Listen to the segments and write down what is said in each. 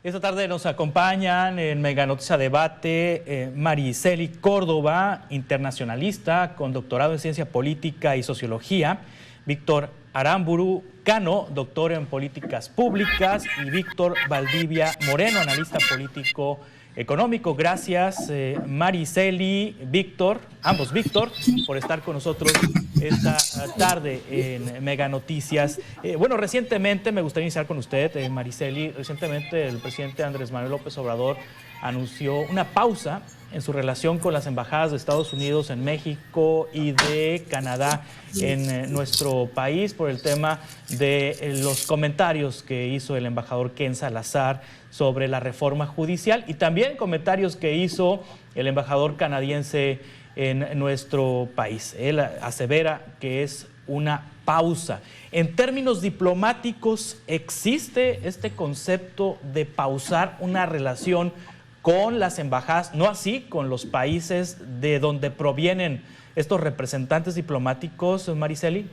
Esta tarde nos acompañan en Mega Noticia Debate Mariceli Córdoba, internacionalista con doctorado en Ciencia Política y Sociología, Víctor Aramburu Cano, doctor en Políticas Públicas, y Víctor Valdivia Moreno, analista político económico. Gracias, Mariceli, Víctor, ambos Víctor, por estar con nosotros esta tarde en Mega Noticias. Bueno, recientemente, me gustaría iniciar con usted, Mariceli, recientemente el presidente Andrés Manuel López Obrador anunció una pausa en su relación con las embajadas de Estados Unidos en México y de Canadá en nuestro país por el tema de los comentarios que hizo el embajador Ken Salazar sobre la reforma judicial y también comentarios que hizo el embajador canadiense en nuestro país. Él asevera que es una pausa. En términos diplomáticos, ¿existe este concepto de pausar una relación con las embajadas, no así con los países de donde provienen estos representantes diplomáticos, Mariceli?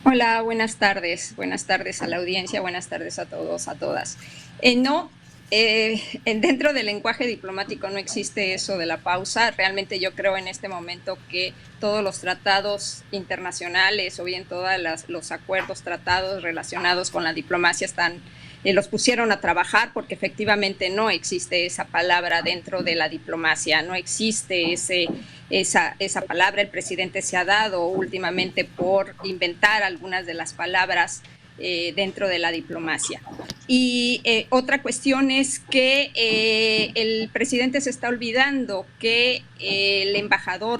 Hola, buenas tardes a la audiencia, buenas tardes a todos, a todas. Dentro del lenguaje diplomático no existe eso de la pausa. Realmente yo creo en este momento que todos los tratados internacionales o bien todos los acuerdos, tratados relacionados con la diplomacia los pusieron a trabajar porque efectivamente no existe esa palabra dentro de la diplomacia, no existe esa palabra. El presidente se ha dado últimamente por inventar algunas de las palabras dentro de la diplomacia. Y otra cuestión es que el presidente se está olvidando que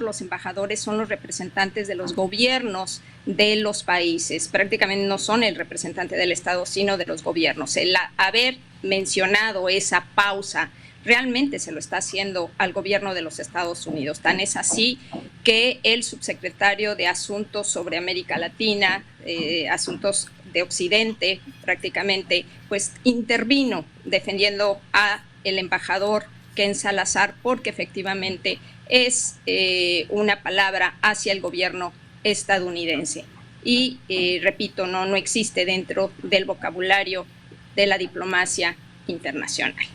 los embajadores son los representantes de los gobiernos de los países, prácticamente no son el representante del Estado, sino de los gobiernos. El haber mencionado esa pausa realmente se lo está haciendo al gobierno de los Estados Unidos. Tan es así que el subsecretario de Asuntos sobre América Latina, Asuntos de Occidente prácticamente, pues intervino defendiendo a el embajador Ken Salazar porque efectivamente es una palabra hacia el gobierno estadounidense. Y repito, no existe dentro del vocabulario de la diplomacia internacional.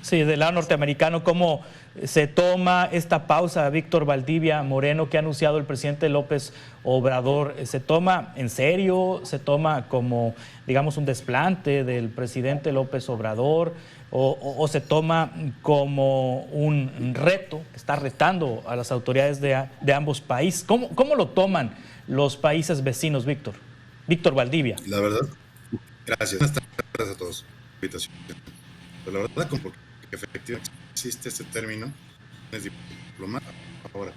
Sí, del lado norteamericano, ¿cómo se toma esta pausa, Víctor Valdivia Moreno, que ha anunciado el presidente López Obrador? ¿Se toma en serio? ¿Se toma como, digamos, un desplante del presidente López Obrador? ¿O se toma como un reto que está retando a las autoridades de ambos países? ¿Cómo lo toman los países vecinos, Víctor? Víctor Valdivia. La verdad, gracias. Buenas tardes a todos. Pero la verdad, como que efectivamente existe este término, es diplomático. Ahora,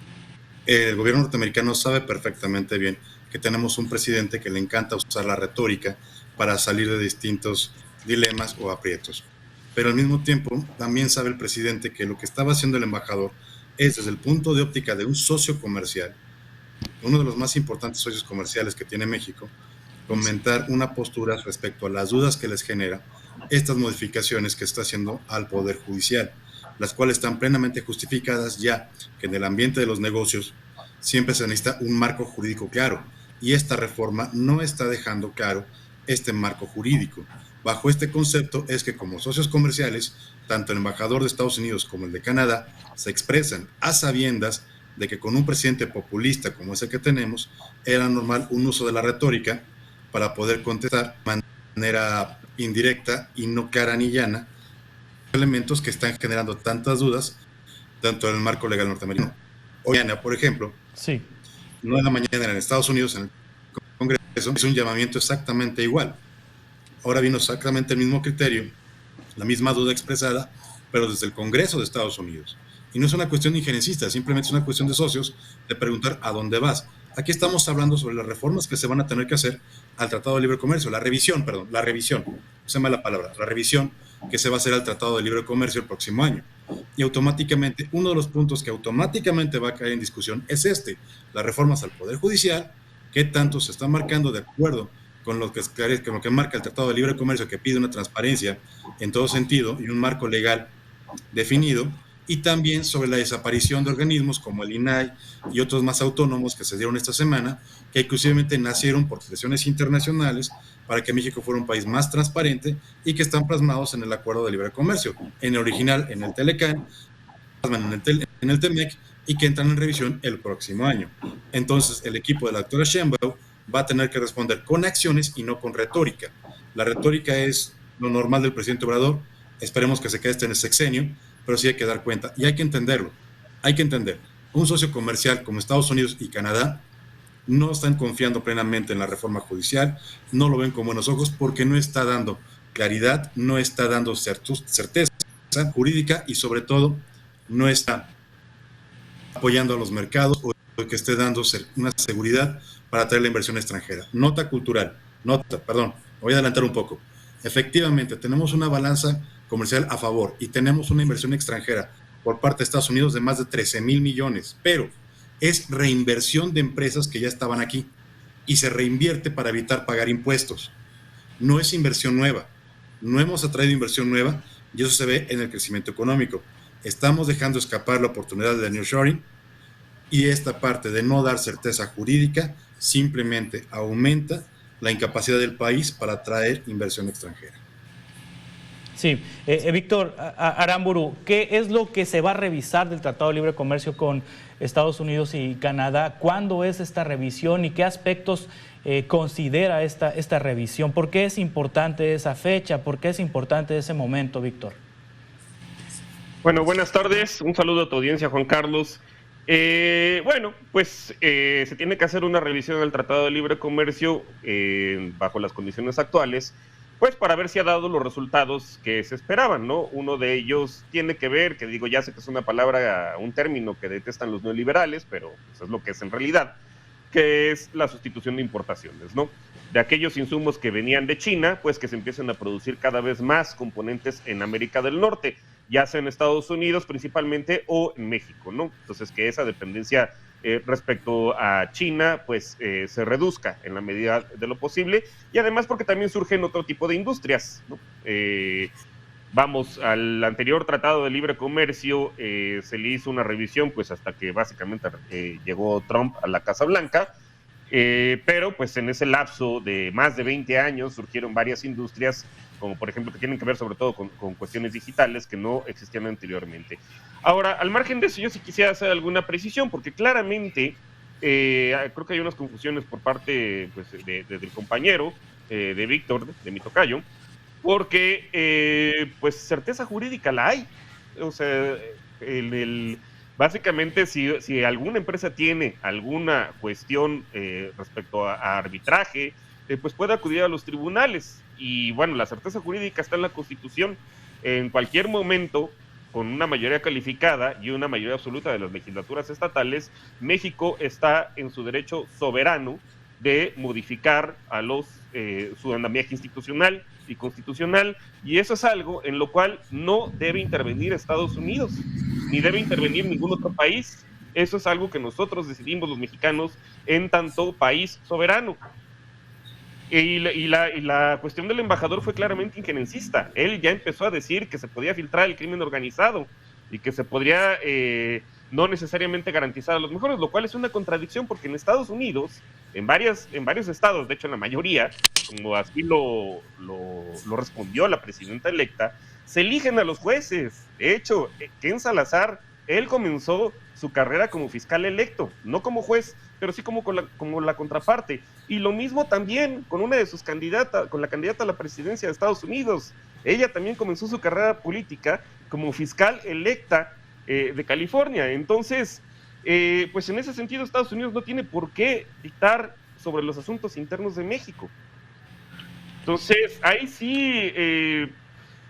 el gobierno norteamericano sabe perfectamente bien que tenemos un presidente que le encanta usar la retórica para salir de distintos dilemas o aprietos. Pero al mismo tiempo, también sabe el presidente que lo que estaba haciendo el embajador es, desde el punto de óptica de un socio comercial, uno de los más importantes socios comerciales que tiene México, comentar una postura respecto a las dudas que les genera estas modificaciones que está haciendo al Poder Judicial, las cuales están plenamente justificadas, ya que en el ambiente de los negocios siempre se necesita un marco jurídico claro, y esta reforma no está dejando claro este marco jurídico. Bajo este concepto es que como socios comerciales, tanto el embajador de Estados Unidos como el de Canadá se expresan a sabiendas de que con un presidente populista como es el que tenemos, era normal un uso de la retórica para poder contestar de manera indirecta y no clara ni llana elementos que están generando tantas dudas tanto en el marco legal norteamericano. Hoy, por ejemplo, 9 de la mañana en Estados Unidos, en el Congreso, es un llamamiento exactamente igual. Ahora vino exactamente el mismo criterio, la misma duda expresada, pero desde el Congreso de Estados Unidos. Y no es una cuestión injerencista, simplemente es una cuestión de socios, de preguntar a dónde vas. Aquí estamos hablando sobre las reformas que se van a tener que hacer al Tratado de Libre Comercio, la revisión que se va a hacer al Tratado de Libre Comercio el próximo año. Y automáticamente, uno de los puntos que automáticamente va a caer en discusión es las reformas al Poder Judicial, que tanto se está marcando de acuerdo con lo que marca el Tratado de Libre Comercio, que pide una transparencia en todo sentido y un marco legal definido, y también sobre la desaparición de organismos como el INAI y otros más autónomos que se dieron esta semana, que inclusivamente nacieron por presiones internacionales para que México fuera un país más transparente y que están plasmados en el Acuerdo de Libre Comercio, en el original, en el Telecán, en el TEMEC, y que entran en revisión el próximo año. Entonces, el equipo de la doctora Sheinbaum va a tener que responder con acciones y no con retórica. La retórica es lo normal del presidente Obrador, esperemos que se quede en el sexenio, pero sí hay que dar cuenta, y hay que entenderlo, hay que entender, un socio comercial como Estados Unidos y Canadá no están confiando plenamente en la reforma judicial, no lo ven con buenos ojos porque no está dando claridad, no está dando certeza jurídica y sobre todo no está apoyando a los mercados o que esté dando una seguridad para atraer la inversión extranjera. Voy a adelantar un poco. Efectivamente, tenemos una balanza comercial a favor y tenemos una inversión extranjera por parte de Estados Unidos de más de 13,000 millones, pero es reinversión de empresas que ya estaban aquí y se reinvierte para evitar pagar impuestos. No es inversión nueva, no hemos atraído inversión nueva y eso se ve en el crecimiento económico. Estamos dejando escapar la oportunidad de nearshoring y esta parte de no dar certeza jurídica simplemente aumenta la incapacidad del país para atraer inversión extranjera. Sí, Víctor Aramburu, ¿qué es lo que se va a revisar del Tratado de Libre Comercio con Estados Unidos y Canadá? ¿Cuándo es esta revisión y qué aspectos considera esta revisión? ¿Por qué es importante esa fecha? ¿Por qué es importante ese momento, Víctor? Bueno, buenas tardes. Un saludo a tu audiencia, Juan Carlos. Se tiene que hacer una revisión del Tratado de Libre Comercio bajo las condiciones actuales, pues para ver si ha dado los resultados que se esperaban, ¿no? Uno de ellos tiene que ver, que digo, ya sé que es una palabra, un término que detestan los neoliberales, pero pues es lo que es en realidad, que es la sustitución de importaciones, ¿no? De aquellos insumos que venían de China, pues que se empiecen a producir cada vez más componentes en América del Norte, ya sea en Estados Unidos principalmente o en México, ¿no? Entonces que esa dependencia respecto a China, pues se reduzca en la medida de lo posible, y además porque también surgen otro tipo de industrias, ¿no? Vamos, al anterior Tratado de Libre Comercio se le hizo una revisión, pues hasta que básicamente llegó Trump a la Casa Blanca, pero pues en ese lapso de más de 20 años surgieron varias industrias, como por ejemplo que tienen que ver sobre todo con cuestiones digitales que no existían anteriormente. Ahora, al margen de eso, yo sí quisiera hacer alguna precisión, porque claramente creo que hay unas confusiones por parte pues, del compañero de Víctor, de mi tocayo, porque pues certeza jurídica la hay. O sea, básicamente si alguna empresa tiene alguna cuestión respecto a arbitraje, pues puede acudir a los tribunales. Y bueno, la certeza jurídica está en la Constitución. En cualquier momento, con una mayoría calificada y una mayoría absoluta de las legislaturas estatales, México está en su derecho soberano de modificar a su andamiaje institucional y constitucional, y eso es algo en lo cual no debe intervenir Estados Unidos, ni debe intervenir ningún otro país. Eso es algo que nosotros decidimos los mexicanos en tanto país soberano. Y la cuestión del embajador fue claramente injerencista. Él ya empezó a decir que se podía filtrar el crimen organizado y que se podría no necesariamente garantizar a los mejores, lo cual es una contradicción porque en Estados Unidos, en varios estados, de hecho en la mayoría, como así lo respondió la presidenta electa, se eligen a los jueces. De hecho, Ken Salazar, él comenzó su carrera como fiscal electo, no como juez, pero sí como la contraparte. Y lo mismo también con una de sus candidatas, con la candidata a la presidencia de Estados Unidos. Ella también comenzó su carrera política como fiscal electa de California. Entonces, pues en ese sentido Estados Unidos no tiene por qué dictar sobre los asuntos internos de México. Entonces, ahí sí,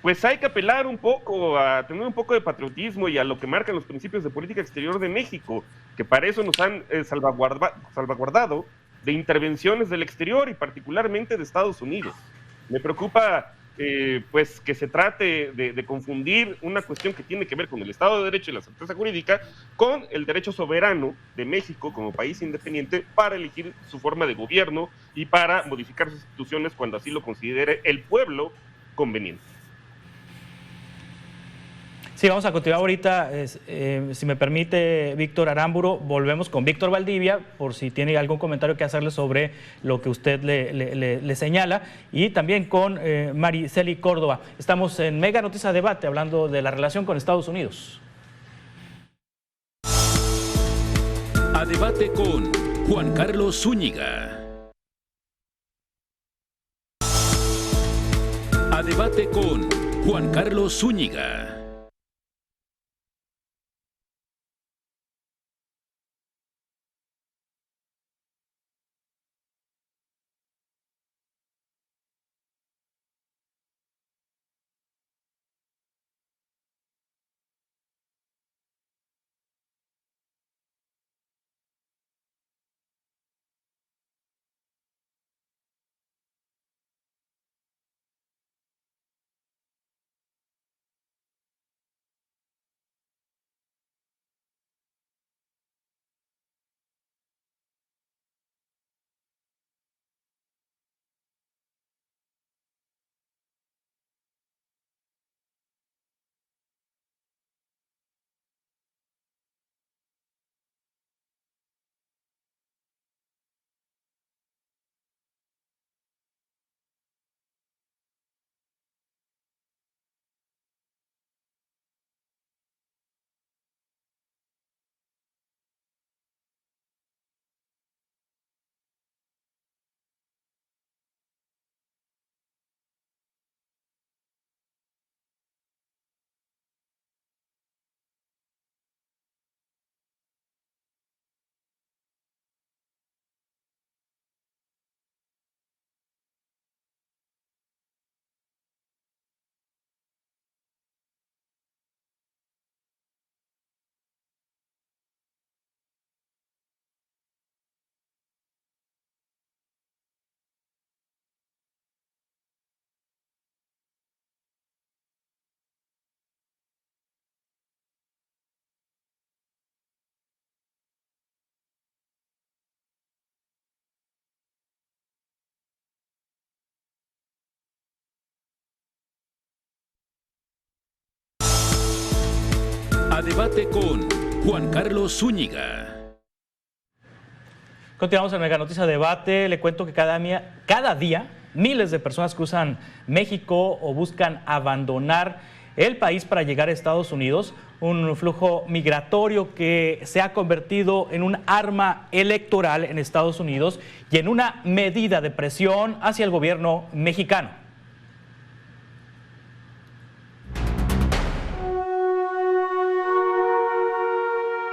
pues hay que apelar un poco a tener un poco de patriotismo y a lo que marcan los principios de política exterior de México, que para eso nos han salvaguardado de intervenciones del exterior y particularmente de Estados Unidos. Me preocupa pues que se trate de confundir una cuestión que tiene que ver con el Estado de Derecho y la certeza jurídica con el derecho soberano de México como país independiente para elegir su forma de gobierno y para modificar sus instituciones cuando así lo considere el pueblo conveniente. Sí, vamos a continuar ahorita, si me permite, Víctor Aramburu, volvemos con Víctor Valdivia, por si tiene algún comentario que hacerle sobre lo que usted le señala, y también con Mariceli Córdoba. Estamos en Mega Noticias Debate, hablando de la relación con Estados Unidos. A debate con Juan Carlos Zúñiga. A debate con Juan Carlos Zúñiga. A debate con Juan Carlos Zúñiga. Continuamos en Mega Noticias Debate. Le cuento que cada día miles de personas cruzan México o buscan abandonar el país para llegar a Estados Unidos. Un flujo migratorio que se ha convertido en un arma electoral en Estados Unidos y en una medida de presión hacia el gobierno mexicano.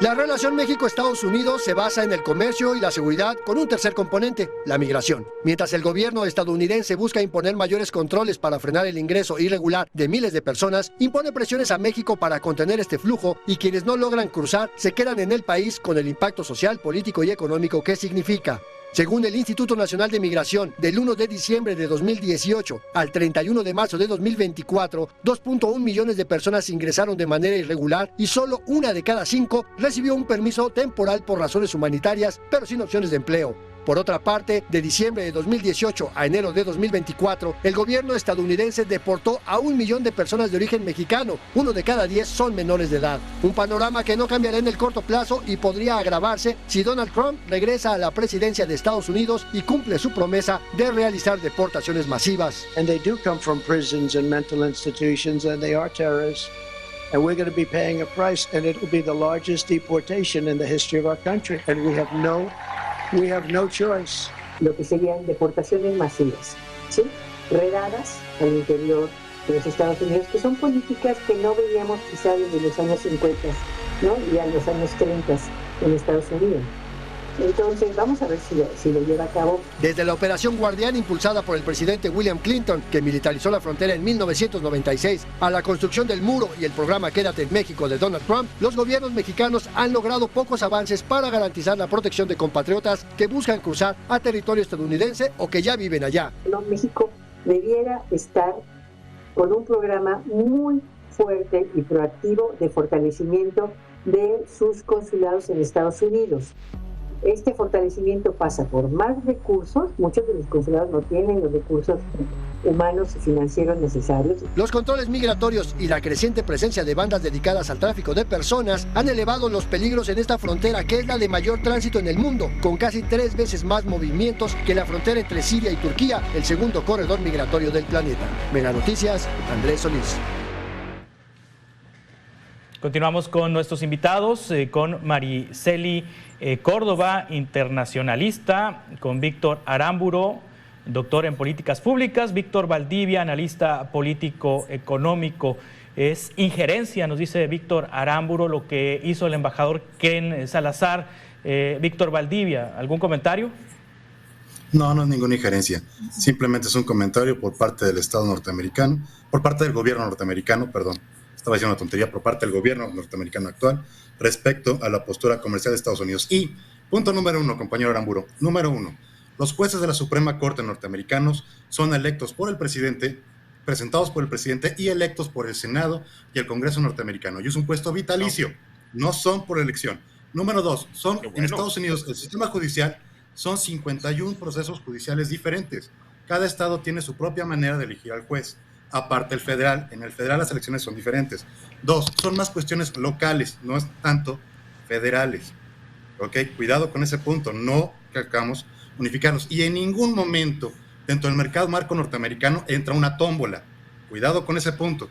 La relación México-Estados Unidos se basa en el comercio y la seguridad con un tercer componente, la migración. Mientras el gobierno estadounidense busca imponer mayores controles para frenar el ingreso irregular de miles de personas, impone presiones a México para contener este flujo y quienes no logran cruzar se quedan en el país con el impacto social, político y económico que significa. Según el Instituto Nacional de Migración, del 1 de diciembre de 2018 al 31 de marzo de 2024, 2.1 millones de personas ingresaron de manera irregular y solo 1 de cada 5 recibió un permiso temporal por razones humanitarias, pero sin opciones de empleo. Por otra parte, de diciembre de 2018 a enero de 2024, el gobierno estadounidense deportó a 1 millón de personas de origen mexicano. 1 de cada 10 son menores de edad. Un panorama que no cambiará en el corto plazo y podría agravarse si Donald Trump regresa a la presidencia de Estados Unidos y cumple su promesa de realizar deportaciones masivas. And they do come from prisons and mental institutions, and they are terrorists. And we're going to be paying a price, and it will be the largest deportation in the history of our country. And we have no choice. Lo que serían deportaciones masivas, ¿sí? Redadas al interior de los Estados Unidos, que son políticas que no veíamos quizá desde los años 50, ¿no? Y a los años 30 en Estados Unidos. Entonces vamos a ver si lo lleva a cabo. Desde la Operación Guardián impulsada por el presidente William Clinton, que militarizó la frontera en 1996, a la construcción del muro y el programa Quédate en México de Donald Trump, los gobiernos mexicanos han logrado pocos avances para garantizar la protección de compatriotas que buscan cruzar a territorio estadounidense o que ya viven allá. México debiera estar con un programa muy fuerte y proactivo de fortalecimiento de sus consulados en Estados Unidos. Este fortalecimiento pasa por más recursos. Muchos de los consulados no tienen los recursos humanos y financieros necesarios. Los controles migratorios y la creciente presencia de bandas dedicadas al tráfico de personas han elevado los peligros en esta frontera, que es la de mayor tránsito en el mundo, con casi 3 veces más movimientos que la frontera entre Siria y Turquía, el segundo corredor migratorio del planeta. Mega Noticias, Andrés Solís. Continuamos con nuestros invitados, con Mariceli Córdoba, internacionalista, con Víctor Aramburu, doctor en políticas públicas, Víctor Valdivia, analista político-económico. Es injerencia, nos dice Víctor Aramburu, lo que hizo el embajador Ken Salazar. Víctor Valdivia, ¿algún comentario? No, no es ninguna injerencia. Simplemente es un comentario por parte del Estado norteamericano, por parte del gobierno norteamericano, perdón. Estaba diciendo una tontería, por parte del gobierno norteamericano actual respecto a la postura comercial de Estados Unidos. Y punto número 1, compañero Aramburu, número 1, los jueces de la Suprema Corte norteamericanos son electos por el presidente, presentados por el presidente y electos por el Senado y el Congreso norteamericano. Y es un puesto vitalicio, no son por elección. Número 2, en Estados Unidos el sistema judicial son 51 procesos judiciales diferentes. Cada estado tiene su propia manera de elegir al juez. Aparte el federal, en el federal las elecciones son diferentes. 2, son más cuestiones locales, no es tanto federales. ¿Ok? Cuidado con ese punto, no queramos unificarlos. Y en ningún momento dentro del mercado marco norteamericano entra una tómbola. Cuidado con ese punto.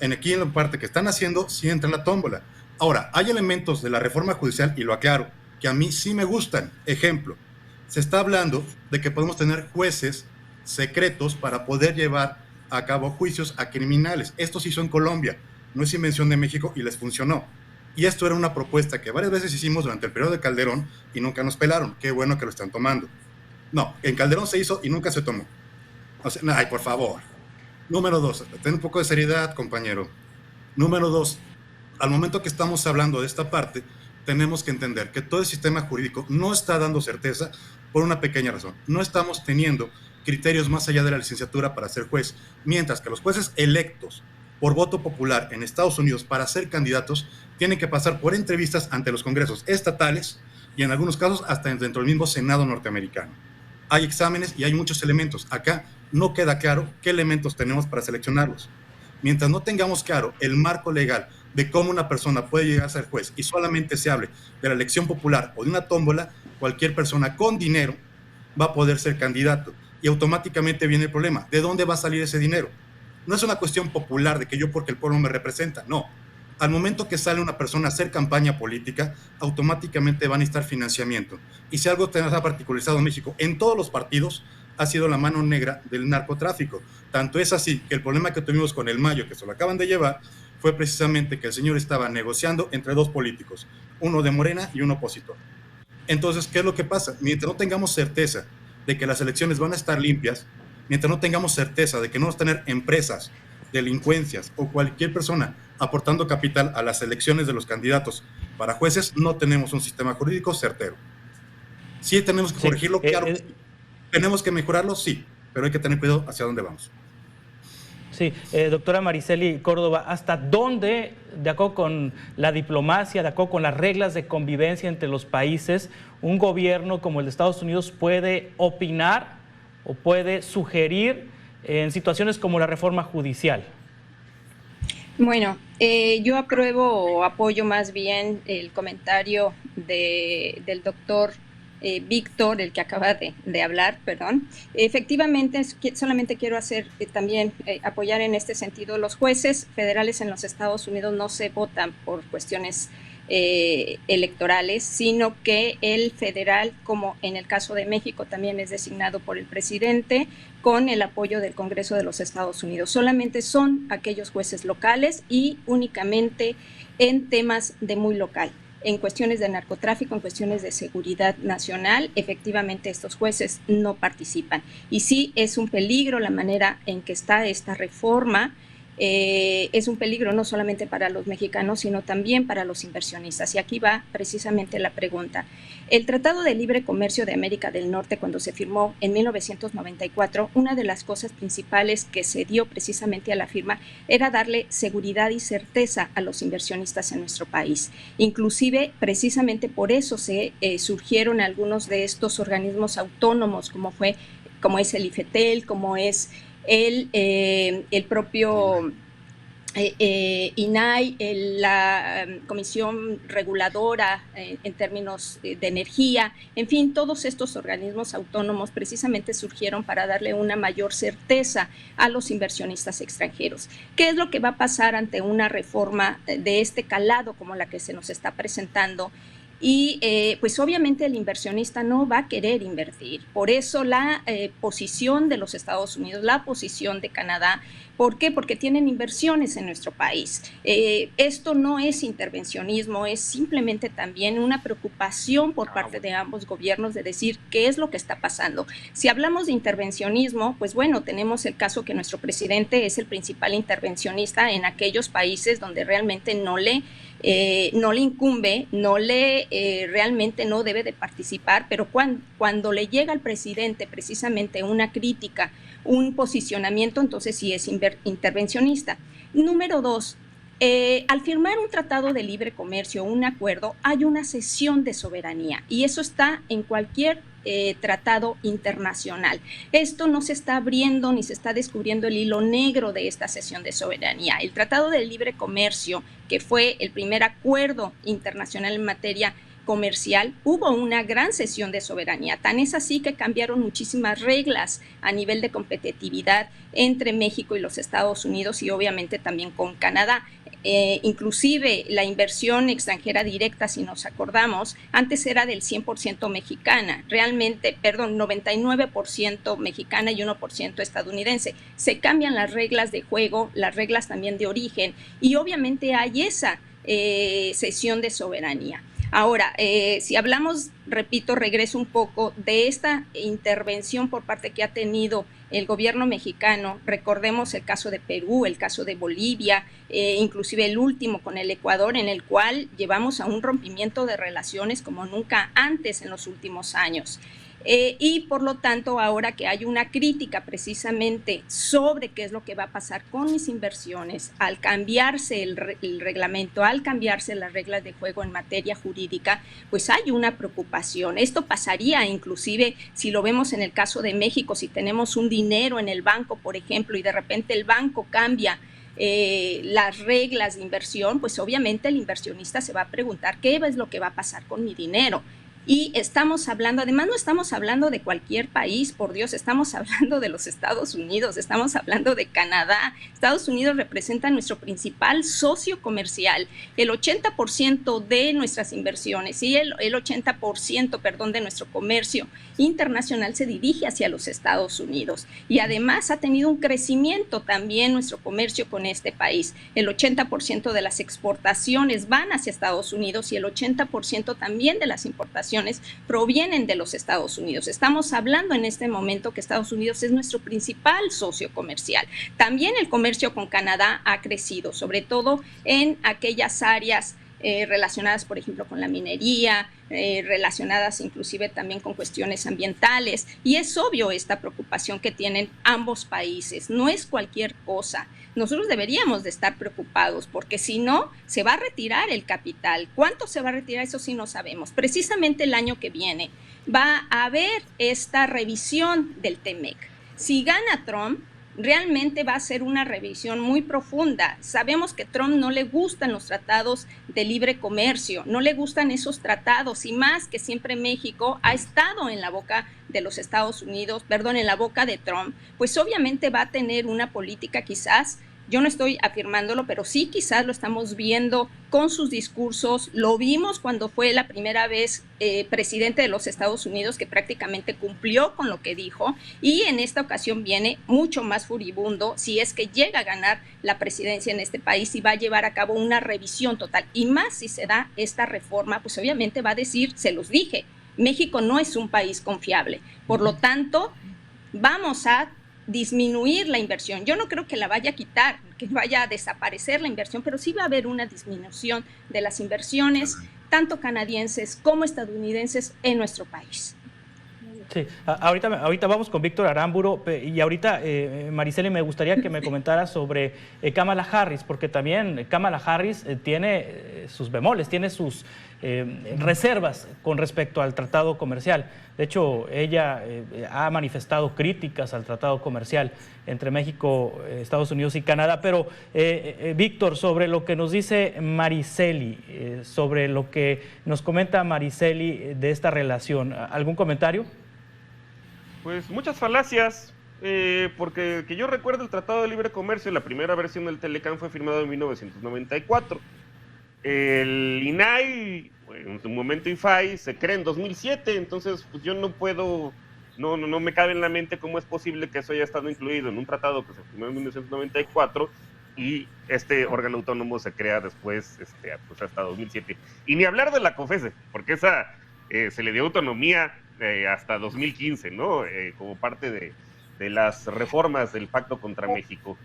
Aquí en la parte que están haciendo, sí entra la tómbola. Ahora, hay elementos de la reforma judicial, y lo aclaro, que a mí sí me gustan. Ejemplo, se está hablando de que podemos tener jueces secretos para poder llevar a cabo juicios a criminales. Esto se hizo en Colombia, no es invención de México y les funcionó. Y esto era una propuesta que varias veces hicimos durante el periodo de Calderón y nunca nos pelaron. Qué bueno que lo están tomando. No, en Calderón se hizo y nunca se tomó. O sea, ay, por favor. Número 2, ten un poco de seriedad, compañero. Número 2, al momento que estamos hablando de esta parte, tenemos que entender que todo el sistema jurídico no está dando certeza por una pequeña razón. No estamos teniendo criterios más allá de la licenciatura para ser juez, mientras que los jueces electos por voto popular en Estados Unidos para ser candidatos tienen que pasar por entrevistas ante los congresos estatales y en algunos casos hasta dentro del mismo Senado norteamericano. Hay exámenes y hay muchos elementos. Acá no queda claro qué elementos tenemos para seleccionarlos. Mientras no tengamos claro el marco legal de cómo una persona puede llegar a ser juez y solamente se hable de la elección popular o de una tómbola, cualquier persona con dinero va a poder ser candidato. Y automáticamente viene el problema. ¿De dónde va a salir ese dinero? No es una cuestión popular de que yo porque el pueblo me representa, no. Al momento que sale una persona a hacer campaña política, automáticamente va a necesitar financiamiento. Y si algo tenemos particularizado en México, en todos los partidos, ha sido la mano negra del narcotráfico. Tanto es así que el problema que tuvimos con el Mayo, que se lo acaban de llevar, fue precisamente que el señor estaba negociando entre 2 políticos, uno de Morena y un opositor. Entonces, ¿qué es lo que pasa? Mientras no tengamos certeza de que las elecciones van a estar limpias, mientras no tengamos certeza de que no vamos a tener empresas, delincuencias o cualquier persona aportando capital a las elecciones de los candidatos para jueces, no tenemos un sistema jurídico certero. Sí tenemos que corregirlo, claro. ¿Tenemos que mejorarlo? Sí, pero hay que tener cuidado hacia dónde vamos. Sí, doctora Mariceli Córdoba, ¿hasta dónde, de acuerdo con la diplomacia, de acuerdo con las reglas de convivencia entre los países, un gobierno como el de Estados Unidos puede opinar o puede sugerir en situaciones como la reforma judicial? Bueno, yo apruebo o apoyo más bien el comentario del doctor Víctor, el que acaba de hablar, perdón. Efectivamente, solamente quiero hacer también apoyar en este sentido. Los jueces federales en los Estados Unidos no se votan por cuestiones electorales, sino que el federal, como en el caso de México, también es designado por el presidente con el apoyo del Congreso de los Estados Unidos. Solamente son aquellos jueces locales y únicamente en temas de muy local. En cuestiones de narcotráfico, en cuestiones de seguridad nacional, efectivamente estos jueces no participan. Y sí es un peligro la manera en que está esta reforma, es un peligro no solamente para los mexicanos, sino también para los inversionistas. Y aquí va precisamente la pregunta. El Tratado de Libre Comercio de América del Norte, cuando se firmó en 1994, una de las cosas principales que se dio precisamente a la firma era darle seguridad y certeza a los inversionistas en nuestro país. Inclusive, precisamente por eso se surgieron algunos de estos organismos autónomos, como es el IFETEL, como es el propio INAI, la Comisión Reguladora en términos de energía, en fin, todos estos organismos autónomos precisamente surgieron para darle una mayor certeza a los inversionistas extranjeros. ¿Qué es lo que va a pasar ante una reforma de este calado como la que se nos está presentando? Y pues obviamente el inversionista no va a querer invertir. Por eso la posición de los Estados Unidos, la posición de Canadá, ¿por qué? Porque tienen inversiones en nuestro país. Esto no es intervencionismo, es simplemente también una preocupación por parte de ambos gobiernos de decir qué es lo que está pasando. Si hablamos de intervencionismo, pues bueno, tenemos el caso que nuestro presidente es el principal intervencionista en aquellos países donde realmente no le incumbe, realmente no debe de participar, pero cuando le llega al presidente precisamente una crítica, un posicionamiento, entonces sí es intervencionista. Número 2, al firmar un tratado de libre comercio, un acuerdo, hay una cesión de soberanía y eso está en cualquier tratado internacional. Esto no se está abriendo ni se está descubriendo el hilo negro de esta cesión de soberanía. El Tratado de Libre Comercio, que fue el primer acuerdo internacional en materia comercial, hubo una gran cesión de soberanía. Tan es así que cambiaron muchísimas reglas a nivel de competitividad entre México y los Estados Unidos y obviamente también con Canadá. Inclusive la inversión extranjera directa, si nos acordamos, antes era del 100% mexicana, 99% mexicana y 1% estadounidense. Se cambian las reglas de juego, las reglas también de origen y obviamente hay esa cesión de soberanía. Ahora, si hablamos, repito, regreso un poco de esta intervención por parte que ha tenido el gobierno mexicano, recordemos el caso de Perú, el caso de Bolivia, inclusive el último con el Ecuador, en el cual llevamos a un rompimiento de relaciones como nunca antes en los últimos años. Y por lo tanto, ahora que hay una crítica precisamente sobre qué es lo que va a pasar con mis inversiones al cambiarse el reglamento, al cambiarse las reglas de juego en materia jurídica, pues hay una preocupación. Esto pasaría inclusive si lo vemos en el caso de México, si tenemos un dinero en el banco, por ejemplo, y de repente el banco cambia las reglas de inversión, pues obviamente el inversionista se va a preguntar qué es lo que va a pasar con mi dinero. Y estamos hablando, además no estamos hablando de cualquier país, por Dios, estamos hablando de los Estados Unidos, estamos hablando de Canadá. Estados Unidos representa nuestro principal socio comercial. El 80% de nuestras inversiones y el 80%, de nuestro comercio internacional se dirige hacia los Estados Unidos. Y además ha tenido un crecimiento también nuestro comercio con este país. El 80% de las exportaciones van hacia Estados Unidos y el 80% también de las importaciones provienen de los Estados Unidos. Estamos hablando en este momento que Estados Unidos es nuestro principal socio comercial. También el comercio con Canadá ha crecido, sobre todo en aquellas áreas relacionadas, por ejemplo, con la minería, relacionadas inclusive también con cuestiones ambientales. Y es obvio esta preocupación que tienen ambos países. No es cualquier cosa. Nosotros deberíamos de estar preocupados porque si no, se va a retirar el capital. ¿Cuánto se va a retirar? Eso sí no sabemos. Precisamente el año que viene va a haber esta revisión del TEMEC. Si gana Trump, realmente va a ser una revisión muy profunda. Sabemos que a Trump no le gustan los tratados de libre comercio, no le gustan esos tratados y más que siempre México ha estado en la boca de los Estados Unidos, en la boca de Trump, pues obviamente va a tener una política quizás, yo no estoy afirmándolo, pero sí quizás lo estamos viendo con sus discursos. Lo vimos cuando fue la primera vez presidente de los Estados Unidos, que prácticamente cumplió con lo que dijo, y en esta ocasión viene mucho más furibundo si es que llega a ganar la presidencia en este país y va a llevar a cabo una revisión total. Y más si se da esta reforma, pues obviamente va a decir, se los dije, México no es un país confiable. Por lo tanto, vamos a disminuir la inversión. Yo no creo que la vaya a quitar, que vaya a desaparecer la inversión, pero sí va a haber una disminución de las inversiones, tanto canadienses como estadounidenses, en nuestro país. Sí, ahorita vamos con Víctor Aramburu, y ahorita, Mariceli, me gustaría que me comentara sobre Kamala Harris, porque también Kamala Harris tiene sus bemoles, tiene sus reservas con respecto al tratado comercial. De hecho, ella ha manifestado críticas al tratado comercial entre México, Estados Unidos y Canadá. Pero, Víctor, sobre lo que nos dice Mariceli, sobre lo que nos comenta Mariceli de esta relación, ¿algún comentario? Pues muchas falacias, porque que yo recuerdo el Tratado de Libre Comercio, la primera versión del Telecán fue firmado en 1994. El INAI, en su momento IFAI, se crea en 2007, entonces pues yo no puedo, no me cabe en la mente cómo es posible que eso haya estado incluido en un tratado que se firmó en 1994 y este órgano autónomo se crea después, pues hasta 2007. Y ni hablar de la COFECE, porque esa se le dio autonomía hasta 2015, ¿no? Como parte de las reformas del Pacto contra México.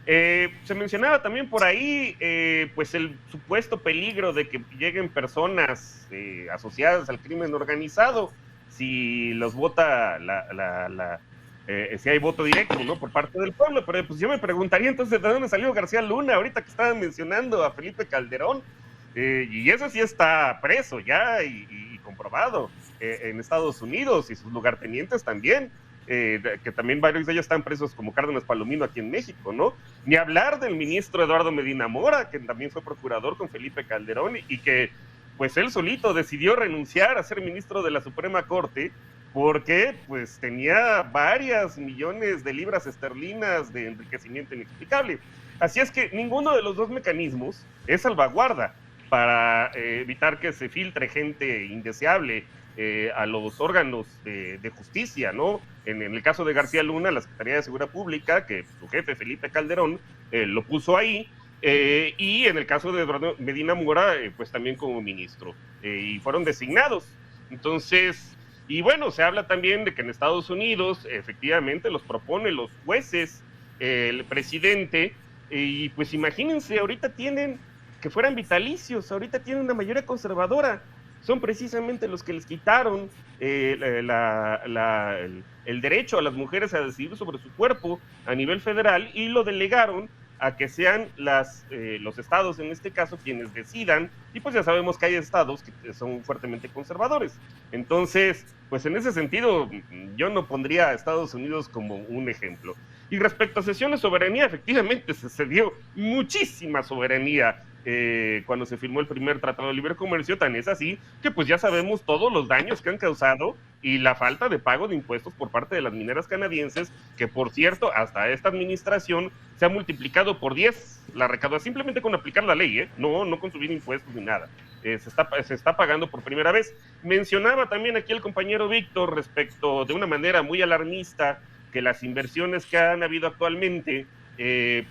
Se mencionaba también por ahí, pues el supuesto peligro de que lleguen personas asociadas al crimen organizado si los vota si hay voto directo, ¿no? Por parte del pueblo. Pero pues yo me preguntaría entonces de dónde salió García Luna, ahorita que estaban mencionando a Felipe Calderón, y eso sí está preso ya y comprobado en Estados Unidos, y sus lugartenientes también, que también varios de ellos están presos, como Cárdenas Palomino aquí en México, ¿no? Ni hablar del ministro Eduardo Medina Mora, que también fue procurador con Felipe Calderón, y que pues él solito decidió renunciar a ser ministro de la Suprema Corte porque pues tenía varias millones de libras esterlinas de enriquecimiento inexplicable. Así es que ninguno de los dos mecanismos es salvaguarda para evitar que se filtre gente indeseable a los órganos de justicia, ¿no? En el caso de García Luna, la Secretaría de Seguridad Pública, que su jefe Felipe Calderón lo puso ahí, y en el caso de Eduardo Medina Mora, pues también como ministro, y fueron designados. Entonces, y bueno, se habla también de que en Estados Unidos efectivamente los propone los jueces, el presidente, y pues imagínense, ahorita tienen que fueran vitalicios, ahorita tienen una mayoría conservadora, son precisamente los que les quitaron el derecho a las mujeres a decidir sobre su cuerpo a nivel federal y lo delegaron a que sean los estados, en este caso, quienes decidan, y pues ya sabemos que hay estados que son fuertemente conservadores. Entonces, pues en ese sentido, yo no pondría a Estados Unidos como un ejemplo. Y respecto a sesiones de soberanía, efectivamente se cedió muchísima soberanía cuando se firmó el primer Tratado de Libre Comercio, tan es así que pues ya sabemos todos los daños que han causado y la falta de pago de impuestos por parte de las mineras canadienses, que por cierto, hasta esta administración se ha multiplicado por 10 la recaudación, simplemente con aplicar la ley, no con subir impuestos ni nada. Se está pagando por primera vez. Mencionaba también aquí el compañero Víctor respecto de una manera muy alarmista que las inversiones que han habido actualmente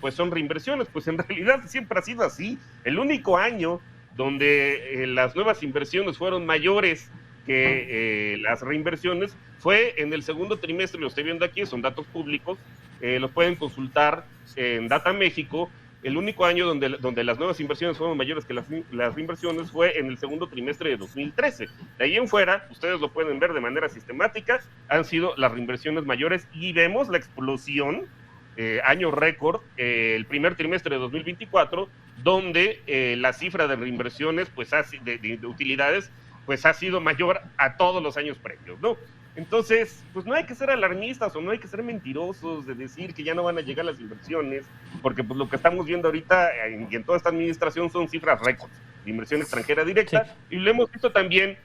pues son reinversiones. Pues en realidad siempre ha sido así. El único año donde las nuevas inversiones fueron mayores que las reinversiones fue en el segundo trimestre. Lo estoy viendo aquí, son datos públicos, los pueden consultar en Data México. El único año donde las nuevas inversiones fueron mayores que las reinversiones fue en el segundo trimestre de 2013. De ahí en fuera, ustedes lo pueden ver de manera sistemática, han sido las reinversiones mayores y vemos la explosión, año récord, el primer trimestre de 2024, donde la cifra de reinversiones, pues de utilidades, pues ha sido mayor a todos los años previos, ¿no? Entonces, pues no hay que ser alarmistas o no hay que ser mentirosos de decir que ya no van a llegar las inversiones, porque pues lo que estamos viendo ahorita y en toda esta administración son cifras récords de inversión extranjera directa, sí. Y lo hemos visto también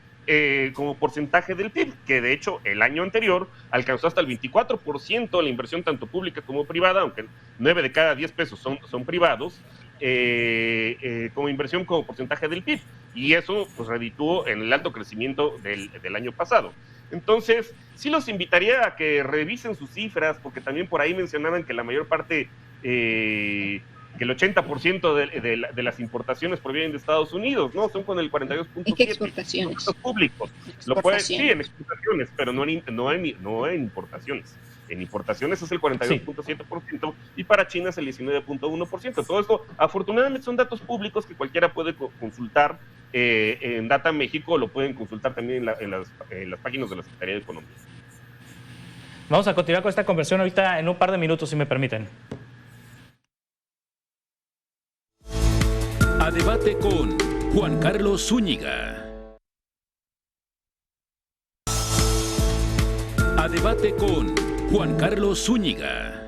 como porcentaje del PIB, que de hecho el año anterior alcanzó hasta el 24% la inversión tanto pública como privada, aunque 9 de cada 10 pesos son privados, como inversión como porcentaje del PIB, y eso pues redituó en el alto crecimiento del año pasado. Entonces, sí los invitaría a que revisen sus cifras, porque también por ahí mencionaban que la mayor parte, que el 80% de las importaciones provienen de Estados Unidos, ¿no? Son con el 42.7%. ¿En qué exportaciones? Públicos. Sí, en exportaciones, pero no en importaciones. En importaciones es el 42.7% y para China es el 19.1%. Todo esto, afortunadamente, son datos públicos que cualquiera puede consultar en Data México, lo pueden consultar también en las páginas de la Secretaría de Economía. Vamos a continuar con esta conversación ahorita en un par de minutos, si me permiten. A debate con Juan Carlos Zúñiga. A debate con Juan Carlos Zúñiga.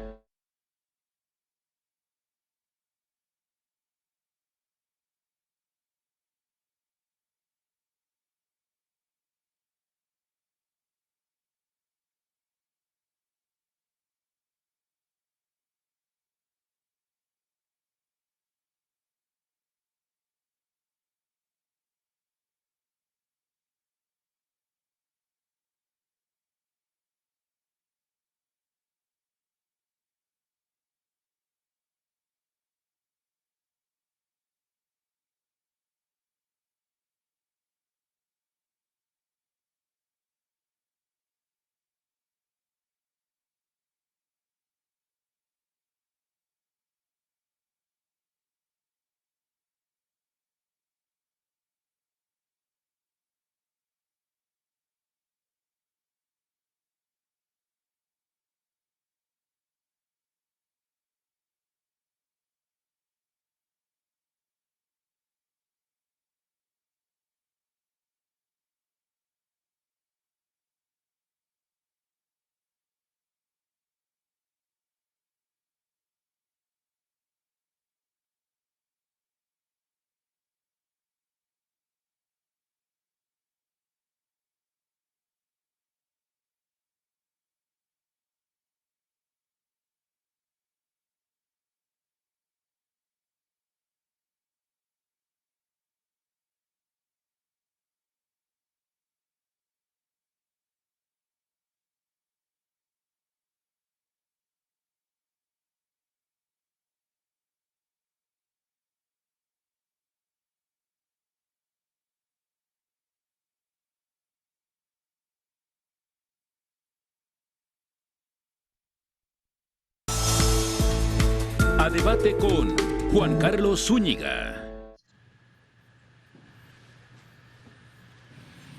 A debate con Juan Carlos Zúñiga.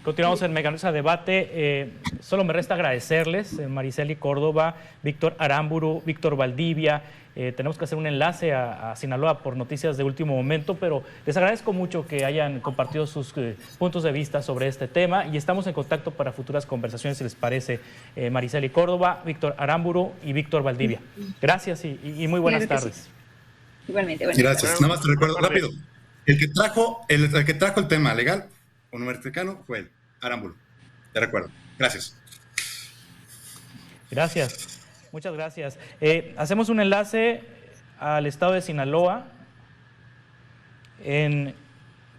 Continuamos en Megamesa Debate. Solo me resta agradecerles, Mariceli Córdoba, Víctor Aramburu, Víctor Valdivia. Tenemos que hacer un enlace a Sinaloa por noticias de último momento, pero les agradezco mucho que hayan compartido sus puntos de vista sobre este tema y estamos en contacto para futuras conversaciones, si les parece. Mariceli Córdoba, Víctor Aramburu y Víctor Valdivia. Gracias y muy buenas tardes. Sí. Igualmente. Gracias. Nada más te recuerdo rápido. El que trajo el tema legal universitario fue él, Aramburu. Te recuerdo. Gracias. Gracias. Muchas gracias. Hacemos un enlace al estado de Sinaloa. En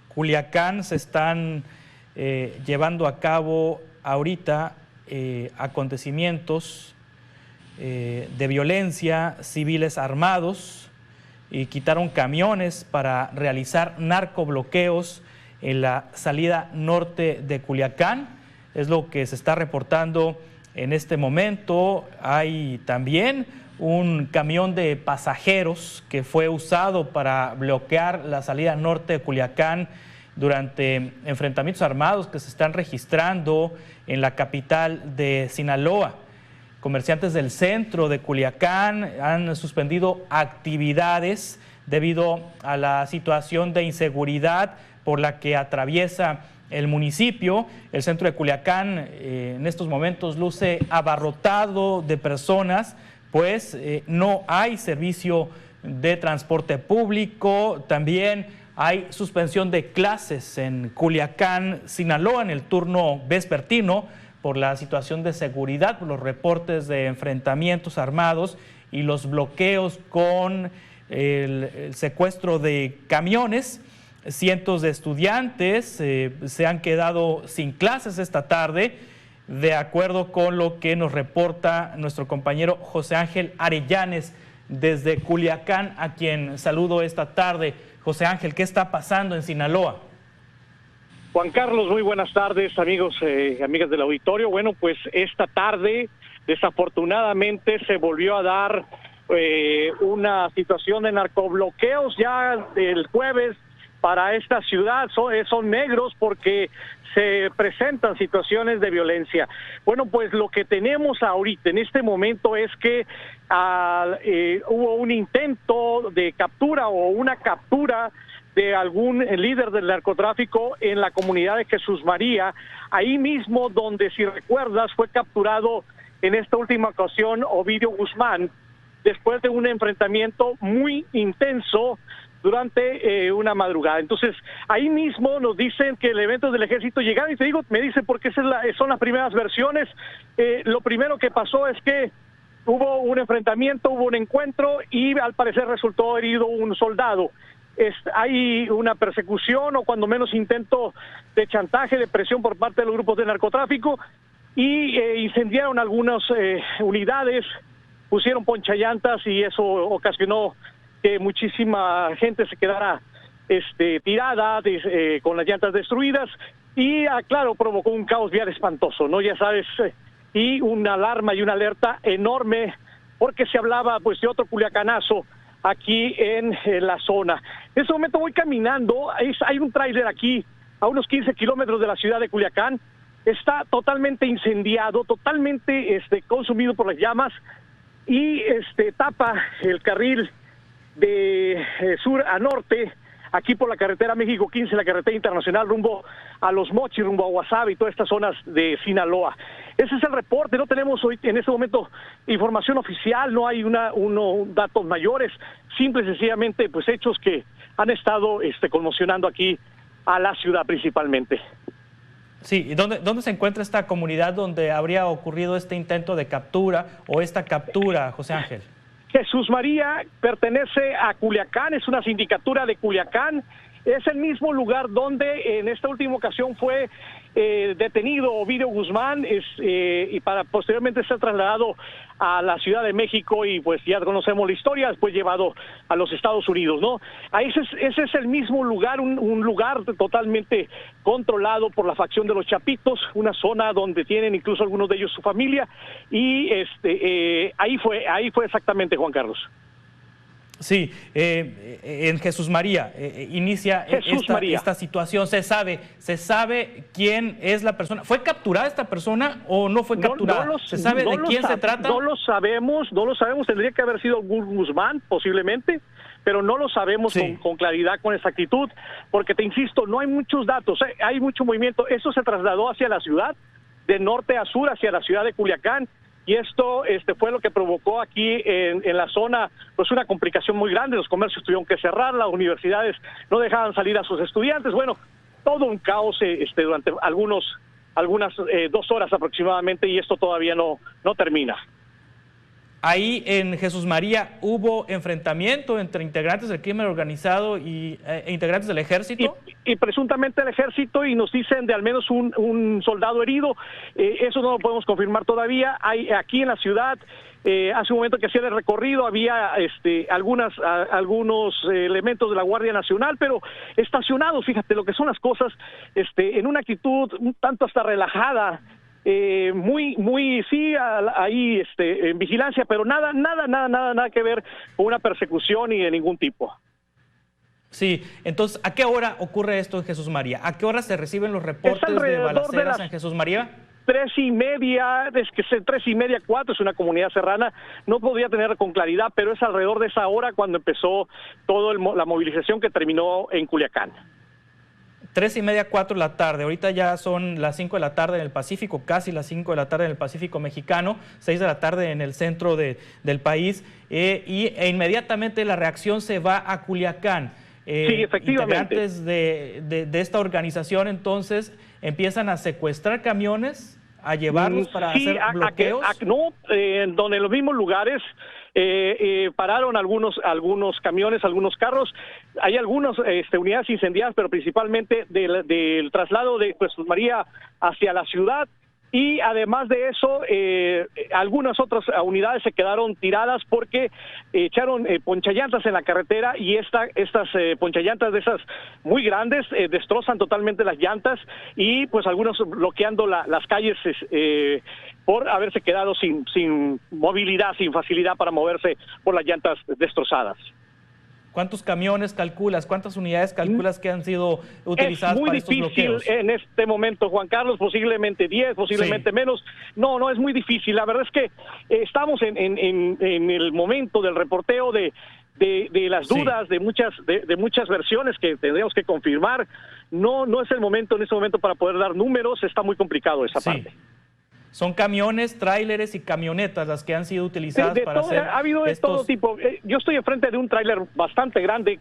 Culiacán se están llevando a cabo ahorita acontecimientos de violencia, civiles armados, y quitaron camiones para realizar narcobloqueos en la salida norte de Culiacán. Es lo que se está reportando en este momento. Hay también un camión de pasajeros que fue usado para bloquear la salida norte de Culiacán durante enfrentamientos armados que se están registrando en la capital de Sinaloa. Comerciantes del centro de Culiacán han suspendido actividades debido a la situación de inseguridad por la que atraviesa el municipio. El centro de Culiacán en estos momentos luce abarrotado de personas, pues no hay servicio de transporte público. También hay suspensión de clases en Culiacán, Sinaloa, en el turno vespertino por la situación de seguridad, por los reportes de enfrentamientos armados y los bloqueos con el secuestro de camiones. Cientos de estudiantes se han quedado sin clases esta tarde, de acuerdo con lo que nos reporta nuestro compañero José Ángel Arellanes desde Culiacán, a quien saludo esta tarde. José Ángel, ¿qué está pasando en Sinaloa? Juan Carlos, muy buenas tardes, amigos y amigas del auditorio. Bueno, pues esta tarde desafortunadamente se volvió a dar una situación de narcobloqueos ya el jueves para esta ciudad. Son negros porque se presentan situaciones de violencia. Bueno, pues lo que tenemos ahorita en este momento es que hubo un intento de captura o una captura de algún líder del narcotráfico en la comunidad de Jesús María, ahí mismo donde, si recuerdas, fue capturado en esta última ocasión Ovidio Guzmán, después de un enfrentamiento muy intenso durante una madrugada. Entonces, ahí mismo nos dicen que elementos del ejército llegaron, y te digo, me dicen porque son las primeras versiones. Lo primero que pasó es que hubo un enfrentamiento, hubo un encuentro, y al parecer resultó herido un soldado. Hay una persecución o cuando menos intento de chantaje, de presión por parte de los grupos de narcotráfico, y incendiaron algunas unidades, pusieron ponchallantas, y eso ocasionó que muchísima gente se quedara tirada con las llantas destruidas, y claro, provocó un caos vial espantoso, ¿no? Ya sabes, y una alarma y una alerta enorme, porque se hablaba pues de otro culiacanazo aquí en la zona. En este momento voy caminando, hay un tráiler aquí a unos 15 kilómetros de la ciudad de Culiacán, está totalmente incendiado, totalmente consumido por las llamas, y tapa el carril de sur a norte, aquí por la carretera México 15, la carretera internacional rumbo a Los Mochis, rumbo a Guasave y todas estas zonas de Sinaloa. Ese es el reporte. No tenemos hoy en este momento información oficial, no hay datos mayores, simple y sencillamente pues hechos que han estado conmocionando aquí a la ciudad principalmente. Sí, ¿y dónde se encuentra esta comunidad donde habría ocurrido este intento de captura o esta captura, José Ángel? Jesús María pertenece a Culiacán, es una sindicatura de Culiacán, es el mismo lugar donde en esta última ocasión fue detenido Ovidio Guzmán, y para posteriormente ser trasladado a la Ciudad de México, y pues ya conocemos la historia, después llevado a los Estados Unidos, ¿no? Ese es el mismo lugar, un lugar totalmente controlado por la facción de los Chapitos, una zona donde tienen incluso algunos de ellos su familia, y ahí fue exactamente, Juan Carlos. Sí, en Jesús María inicia esta situación. ¿Se sabe quién es la persona? ¿Fue capturada esta persona o no fue capturada? ¿Se sabe de quién se trata? No lo sabemos, tendría que haber sido Guzmán posiblemente, pero no lo sabemos con claridad, con exactitud, porque te insisto, no hay muchos datos, hay mucho movimiento. Eso se trasladó hacia la ciudad, de norte a sur, hacia la ciudad de Culiacán, y esto fue lo que provocó aquí en la zona pues una complicación muy grande. Los comercios tuvieron que cerrar, las universidades no dejaban salir a sus estudiantes. Bueno, todo un caos durante algunas 2 horas aproximadamente, y esto todavía no termina. Ahí en Jesús María hubo enfrentamiento entre integrantes del crimen organizado e integrantes del ejército. Y presuntamente el ejército, y nos dicen de al menos un soldado herido. Eso no lo podemos confirmar todavía. Aquí en la ciudad, hace un momento que hacía el recorrido, había algunos elementos de la Guardia Nacional, pero estacionados, fíjate lo que son las cosas, en una actitud un tanto hasta relajada. Ahí en vigilancia, pero nada que ver con una persecución y de ningún tipo. Sí, entonces, ¿a qué hora ocurre esto en Jesús María? ¿A qué hora se reciben los reportes de balaceras en Jesús María? 3:30, es que 3:30, 4, es una comunidad serrana, no podía tener con claridad, pero es alrededor de esa hora cuando empezó toda la movilización que terminó en Culiacán. 3:30, 4 de la tarde. Ahorita ya son las 5 de la tarde en el Pacífico, casi las 5 de la tarde en el Pacífico mexicano, 6 de la tarde en el centro del país, e inmediatamente la reacción se va a Culiacán. Sí, efectivamente. Integrantes de esta organización entonces empiezan a secuestrar camiones, a llevarlos para hacer bloqueos. Donde en los mismos lugares pararon algunos camiones, algunos carros. Hay algunas unidades incendiadas, pero principalmente del traslado de Jesús María hacia la ciudad. Y además de eso, algunas otras unidades se quedaron tiradas porque echaron ponchallantas en la carretera y estas ponchallantas de esas muy grandes destrozan totalmente las llantas y pues algunos bloqueando las calles por haberse quedado sin movilidad, sin facilidad para moverse por las llantas destrozadas. ¿Cuántos camiones calculas, cuántas unidades calculas que han sido utilizadas para estos bloqueos? Es muy difícil en este momento, Juan Carlos, posiblemente 10, posiblemente menos. No, es muy difícil. La verdad es que estamos en el momento del reporteo de las dudas, de muchas versiones que tendríamos que confirmar. No es el momento en este momento para poder dar números, está muy complicado esa parte. Son camiones, tráileres y camionetas las que han sido utilizadas para hacer ha habido de todo tipo. Yo estoy enfrente de un tráiler bastante grande,